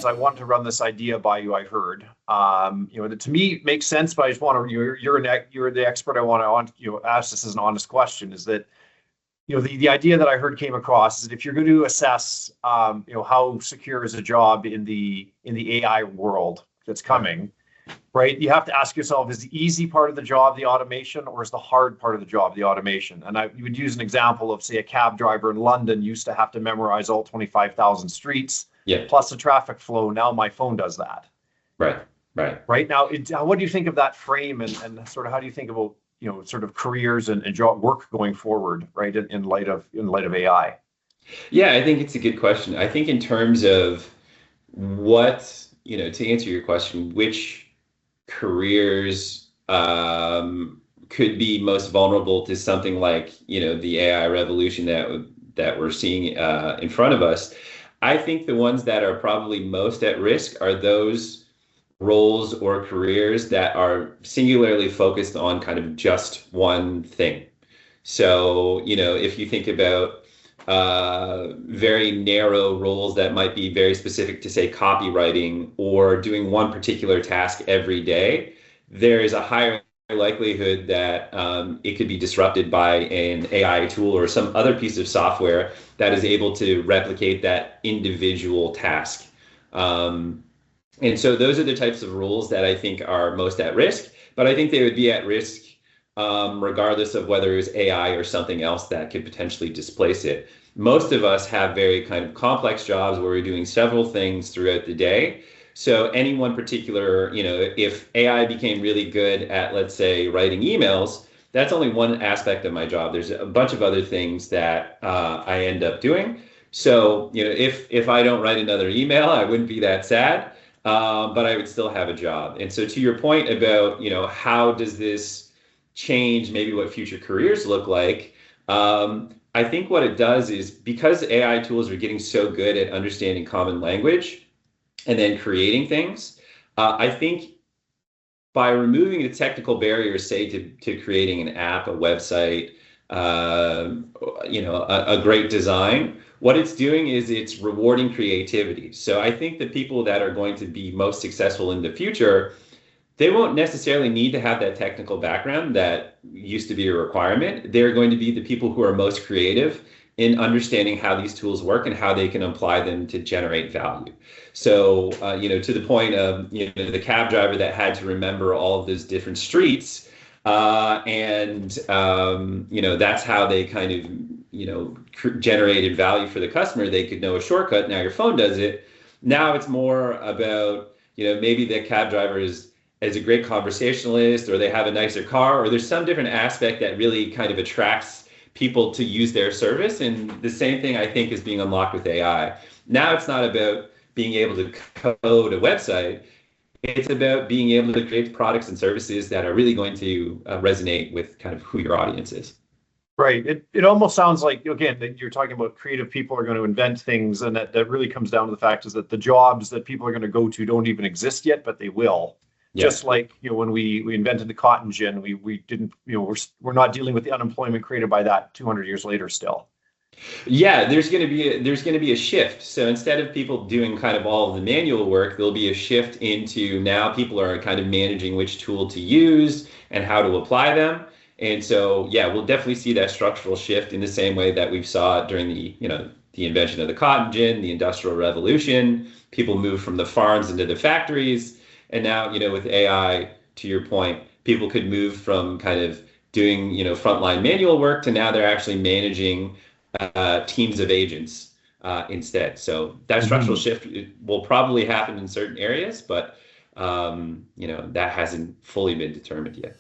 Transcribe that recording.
I wanted to run this idea by you. I heard, that to me makes sense, but I just want to, you're the expert. I want to, ask this as an honest question. Is that, the idea that I heard came across is that if you're going to assess, how secure is a job in the AI world that's coming, right? You have to ask yourself, is the easy part of the job the automation, or is the hard part of the job the automation? And you would use an example of, say, a cab driver in London used to have to memorize all 25,000 streets, plus the traffic flow. Now my phone does that. Right, right. Right now, what do you think of that frame, and sort of how do you think about, sort of careers and job work going forward, right, in light of AI? Yeah, I think it's a good question. I think in terms of what, to answer your question, which careers could be most vulnerable to something like the AI revolution that we're seeing in front of us. I think the ones that are probably most at risk are those roles or careers that are singularly focused on kind of just one thing. So if you think about very narrow roles that might be very specific to, say, copywriting or doing one particular task every day, there is a higher likelihood that it could be disrupted by an AI tool or some other piece of software that is able to replicate that individual task. And so those are the types of roles that I think are most at risk, but I think they would be at risk regardless of whether it's AI or something else that could potentially displace it. Most of us have very kind of complex jobs where we're doing several things throughout the day. So any one particular, if AI became really good at, let's say, writing emails, that's only one aspect of my job. There's a bunch of other things that I end up doing. So, if I don't write another email, I wouldn't be that sad, but I would still have a job. And so to your point about, how does this change maybe what future careers look like? I think what it does is, because AI tools are getting so good at understanding common language and then creating things, I think by removing the technical barriers, say to creating an app, a website, a great design, what it's doing is it's rewarding creativity. So I think the people that are going to be most successful in the future, they won't necessarily need to have that technical background that used to be a requirement. They're going to be the people who are most creative in understanding how these tools work and how they can apply them to generate value. So, to the point of, the cab driver that had to remember all of those different streets, that's how they kind of, generated value for the customer. They could know a shortcut. Now your phone does it. Now it's more about, maybe the cab driver is a great conversationalist, or they have a nicer car, or there's some different aspect that really kind of attracts people to use their service. And the same thing, I think, is being unlocked with AI. Now it's not about being able to code a website. It's about being able to create products and services that are really going to resonate with kind of who your audience is. Right. It almost sounds like, again, that you're talking about creative people are going to invent things, and that really comes down to the fact is that the jobs that people are going to go to don't even exist yet, but they will. Yeah. Just like, when we invented the cotton gin, we didn't, we're not dealing with the unemployment created by that 200 years later still. Yeah, there's going to be a shift. So instead of people doing kind of all of the manual work, there'll be a shift into, now people are kind of managing which tool to use and how to apply them. And so, yeah, we'll definitely see that structural shift in the same way that we saw during the invention of the cotton gin, the Industrial Revolution. People moved from the farms into the factories. And now, with AI, to your point, people could move from kind of doing, frontline manual work to now they're actually managing teams of agents instead. So that structural shift will probably happen in certain areas, but that hasn't fully been determined yet.